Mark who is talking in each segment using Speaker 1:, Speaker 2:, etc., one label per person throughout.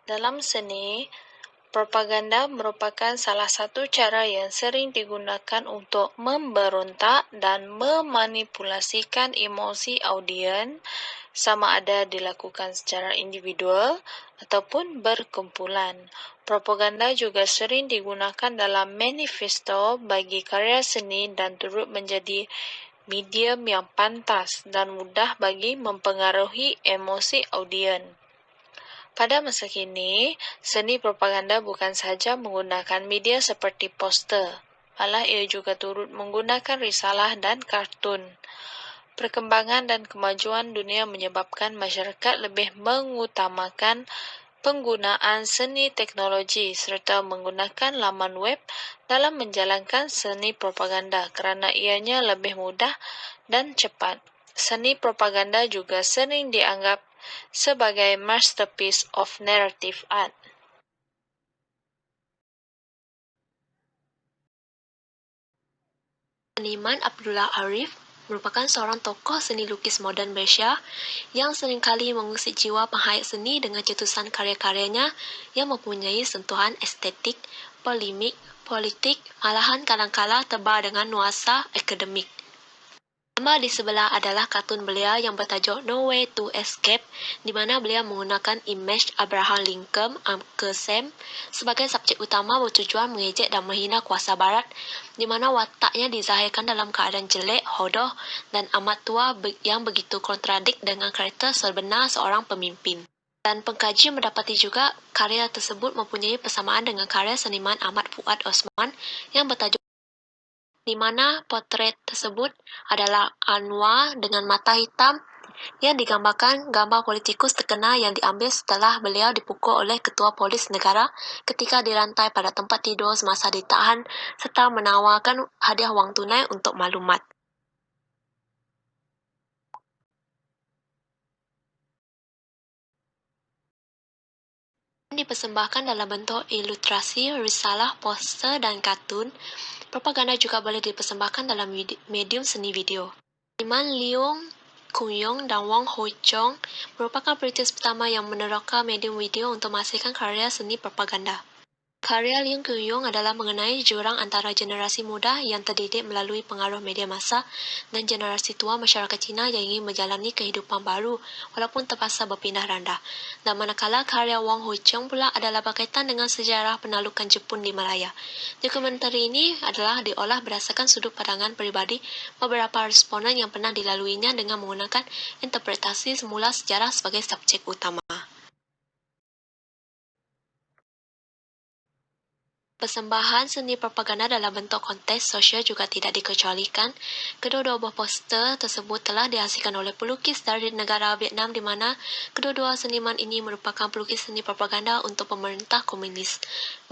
Speaker 1: Dalam seni, propaganda merupakan salah satu cara yang sering digunakan untuk memberontak dan memanipulasikan emosi audien, sama ada dilakukan secara individual ataupun berkumpulan. Propaganda juga sering digunakan dalam manifesto bagi karya seni dan turut menjadi medium yang pantas dan mudah bagi mempengaruhi emosi audien. Pada masa kini, seni propaganda bukan sahaja menggunakan media seperti poster, malah ia juga turut menggunakan risalah dan kartun. Perkembangan dan kemajuan dunia menyebabkan masyarakat lebih mengutamakan penggunaan seni teknologi serta menggunakan laman web dalam menjalankan seni propaganda kerana ianya lebih mudah dan cepat. Seni propaganda juga sering dianggap sebagai masterpiece of narrative art.
Speaker 2: Seniman Abdullah Arif merupakan seorang tokoh seni lukis moden Malaysia yang seringkali mengusik jiwa penghayat seni dengan cetusan karya-karyanya yang mempunyai sentuhan estetik, polemik, politik, malahan kadang-kala tebal dengan nuansa akademik. Nama di sebelah adalah kartun beliau yang bertajuk No Way to Escape, di mana beliau menggunakan imej Abraham Lincoln, Uncle Sam, sebagai subjek utama bertujuan mengejek dan menghina kuasa barat, di mana wataknya dizahirkan dalam keadaan jelek, hodoh, dan amat tua yang begitu kontradik dengan karakter sebenar seorang pemimpin. Dan pengkaji mendapati juga karya tersebut mempunyai persamaan dengan karya seniman Ahmad Fuad Osman yang bertajuk di mana potret tersebut adalah Anwar dengan mata hitam yang digambarkan gambar politikus terkenal yang diambil setelah beliau dipukul oleh ketua polis negara ketika dirantai pada tempat tidur semasa ditahan serta menawarkan hadiah wang tunai untuk maklumat. Dipersembahkan dalam bentuk ilustrasi, risalah, poster, dan kartun, propaganda juga boleh dipersembahkan dalam medium seni video. Seniman Leong Kung-yong dan Wong Ho-chong merupakan pelukis pertama yang menerapkan medium video untuk menghasilkan karya seni propaganda. Karya Leong Kung-yong adalah mengenai jurang antara generasi muda yang terdidik melalui pengaruh media massa dan generasi tua masyarakat Cina yang ingin menjalani kehidupan baru walaupun terpaksa berpindah randah. Dan manakala karya Wong Ho-chong pula adalah berkaitan dengan sejarah penaklukan Jepun di Malaya. Dokumentari ini adalah diolah berdasarkan sudut pandangan peribadi beberapa responden yang pernah dilaluinya dengan menggunakan interpretasi semula sejarah sebagai subjek utama. Persembahan seni propaganda dalam bentuk konteks sosial juga tidak dikecualikan. Kedua-dua buah poster tersebut telah dihasilkan oleh pelukis dari negara Vietnam di mana kedua-dua seniman ini merupakan pelukis seni propaganda untuk pemerintah komunis.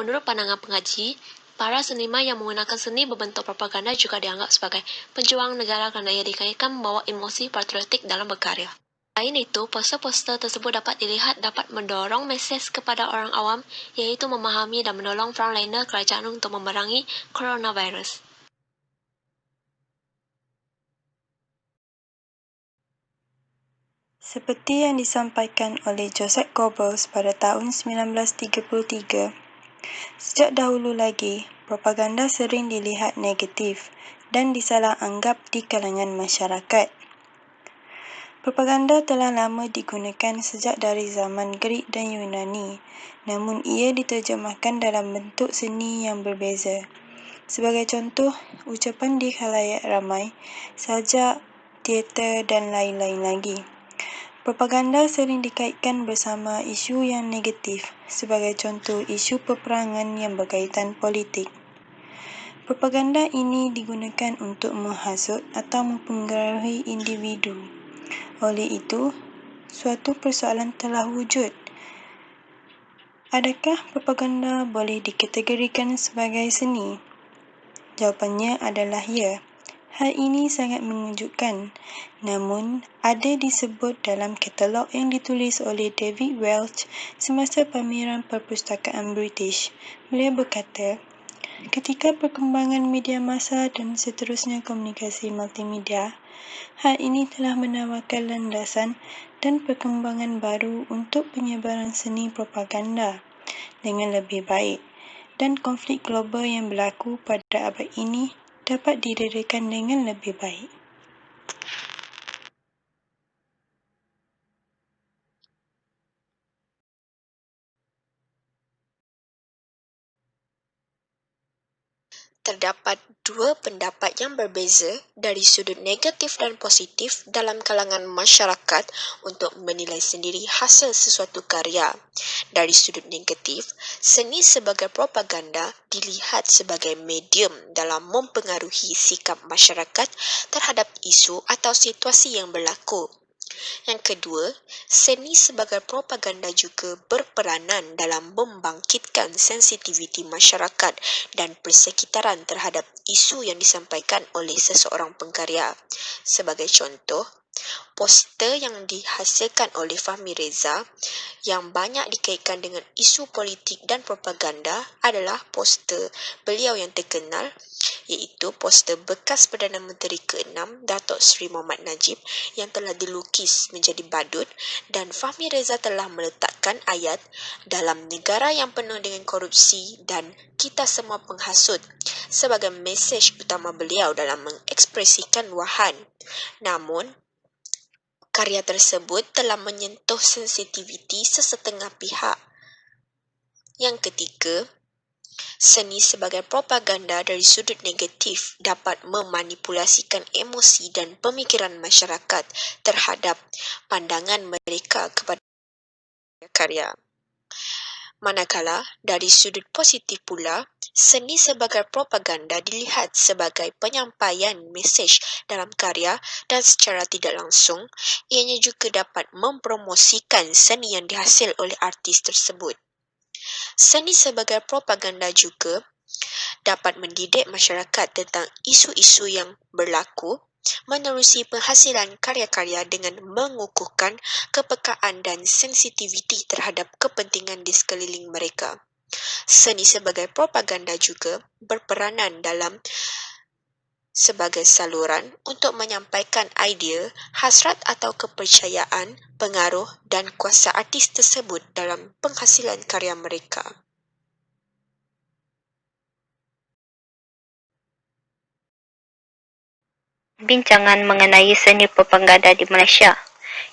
Speaker 2: Menurut pandangan pengaji, para seniman yang menggunakan seni berbentuk propaganda juga dianggap sebagai pejuang negara kerana ia dikaitkan membawa emosi patriotik dalam berkarya. Selain itu, poster-poster tersebut dapat dilihat dapat mendorong mesej kepada orang awam iaitu memahami dan menolong frontliner kerajaan untuk memerangi coronavirus.
Speaker 3: Seperti yang disampaikan oleh Joseph Goebbels pada tahun 1933, sejak dahulu lagi, propaganda sering dilihat negatif dan disalah anggap di kalangan masyarakat. Propaganda telah lama digunakan sejak dari zaman Greek dan Yunani, namun ia diterjemahkan dalam bentuk seni yang berbeza. Sebagai contoh, ucapan di khalayak ramai, sajak, teater dan lain-lain lagi. Propaganda sering dikaitkan bersama isu yang negatif, sebagai contoh isu peperangan yang berkaitan politik. Propaganda ini digunakan untuk menghasut atau mempengaruhi individu. Oleh itu, suatu persoalan telah wujud. Adakah propaganda boleh dikategorikan sebagai seni? Jawapannya adalah ya. Hal ini sangat mengejutkan, namun ada disebut dalam katalog yang ditulis oleh David Welch semasa pameran perpustakaan British. Beliau berkata, ketika perkembangan media massa dan seterusnya komunikasi multimedia, hal ini telah menawarkan landasan dan perkembangan baru untuk penyebaran seni propaganda dengan lebih baik, dan konflik global yang berlaku pada abad ini dapat diredakan dengan lebih baik.
Speaker 2: Terdapat dua pendapat yang berbeza dari sudut negatif dan positif dalam kalangan masyarakat untuk menilai sendiri hasil sesuatu karya. Dari sudut negatif, seni sebagai propaganda dilihat sebagai medium dalam mempengaruhi sikap masyarakat terhadap isu atau situasi yang berlaku. Yang kedua, seni sebagai propaganda juga berperanan dalam membangkitkan sensitiviti masyarakat dan persekitaran terhadap isu yang disampaikan oleh seseorang pengkarya. Sebagai contoh, poster yang dihasilkan oleh Fahmi Reza yang banyak dikaitkan dengan isu politik dan propaganda adalah poster beliau yang terkenal, iaitu poster bekas Perdana Menteri ke-6 Datuk Seri Muhammad Najib yang telah dilukis menjadi badut, dan Fahmi Reza telah meletakkan ayat "dalam negara yang penuh dengan korupsi dan kita semua penghasut" sebagai mesej utama beliau dalam mengekspresikan wahan. Namun, karya tersebut telah menyentuh sensitiviti sesetengah pihak. Yang ketiga, seni sebagai propaganda dari sudut negatif dapat memanipulasikan emosi dan pemikiran masyarakat terhadap pandangan mereka kepada karya. Manakala, dari sudut positif pula, seni sebagai propaganda dilihat sebagai penyampaian mesej dalam karya dan secara tidak langsung, ianya juga dapat mempromosikan seni yang dihasil oleh artis tersebut. Seni sebagai propaganda juga dapat mendidik masyarakat tentang isu-isu yang berlaku, menerusi penghasilan karya-karya dengan mengukuhkan kepekaan dan sensitiviti terhadap kepentingan di sekeliling mereka. Seni sebagai propaganda juga berperanan dalam sebagai saluran untuk menyampaikan idea, hasrat atau kepercayaan, pengaruh dan kuasa artis tersebut dalam penghasilan karya mereka.
Speaker 4: Bincangan mengenai seni propaganda di Malaysia.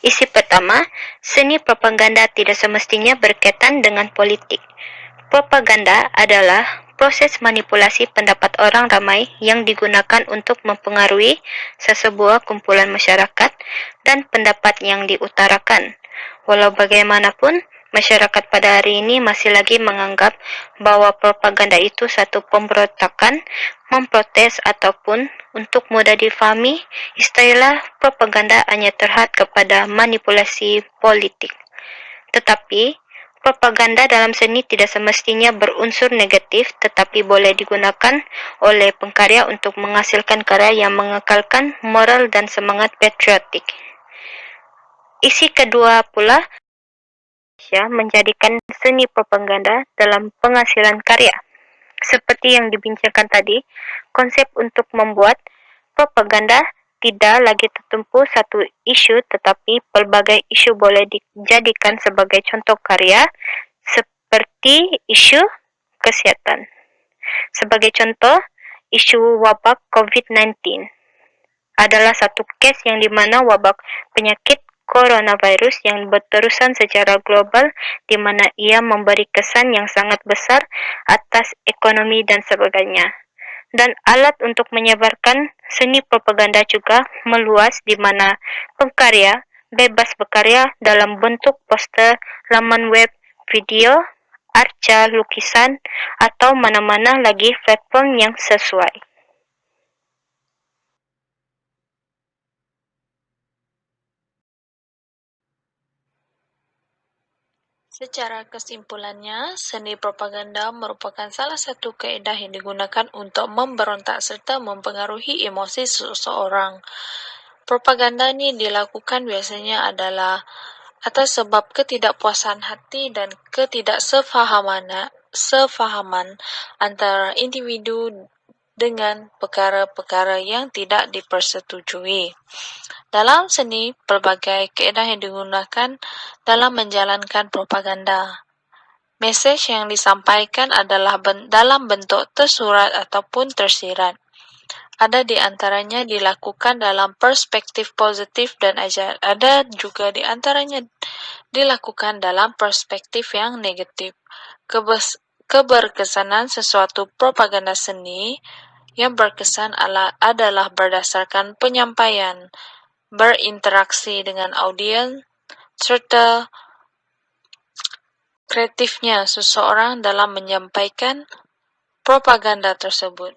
Speaker 4: Isi pertama, seni propaganda tidak semestinya berkaitan dengan politik. Propaganda adalah proses manipulasi pendapat orang ramai yang digunakan untuk mempengaruhi sesebuah kumpulan masyarakat dan pendapat yang diutarakan. Walau bagaimanapun, masyarakat pada hari ini masih lagi menganggap bahwa propaganda itu satu pemberontakan, memprotes ataupun untuk mudah difahami, istilah propaganda hanya terhad kepada manipulasi politik. Tetapi, propaganda dalam seni tidak semestinya berunsur negatif tetapi boleh digunakan oleh pengkarya untuk menghasilkan karya yang mengekalkan moral dan semangat patriotik. Isi kedua pula, menjadikan seni propaganda dalam penghasilan karya. Seperti yang dibincangkan tadi, konsep untuk membuat propaganda tidak lagi tertumpu satu isu tetapi pelbagai isu boleh dijadikan sebagai contoh karya seperti isu kesihatan. Sebagai contoh, isu wabak COVID-19 adalah satu kes yang di mana wabak penyakit coronavirus yang berterusan secara global di mana ia memberi kesan yang sangat besar atas ekonomi dan sebagainya. Dan alat untuk menyebarkan seni propaganda juga meluas di mana pengkarya bebas berkarya dalam bentuk poster, laman web, video, arca, lukisan, atau mana-mana lagi platform yang sesuai.
Speaker 1: Secara kesimpulannya, seni propaganda merupakan salah satu kaedah yang digunakan untuk memberontak serta mempengaruhi emosi seseorang. Propaganda ini dilakukan biasanya adalah atas sebab ketidakpuasan hati dan ketidaksefahaman antara individu dengan perkara-perkara yang tidak dipersetujui. Dalam seni, pelbagai kaedah yang digunakan dalam menjalankan propaganda. Mesej yang disampaikan adalah dalam bentuk tersurat ataupun tersirat. Ada di antaranya dilakukan dalam perspektif positif dan ada juga di antaranya dilakukan dalam perspektif yang negatif. Keberkesanan sesuatu propaganda seni yang berkesan adalah berdasarkan penyampaian, berinteraksi dengan audiens, serta kreatifnya seseorang dalam menyampaikan propaganda tersebut.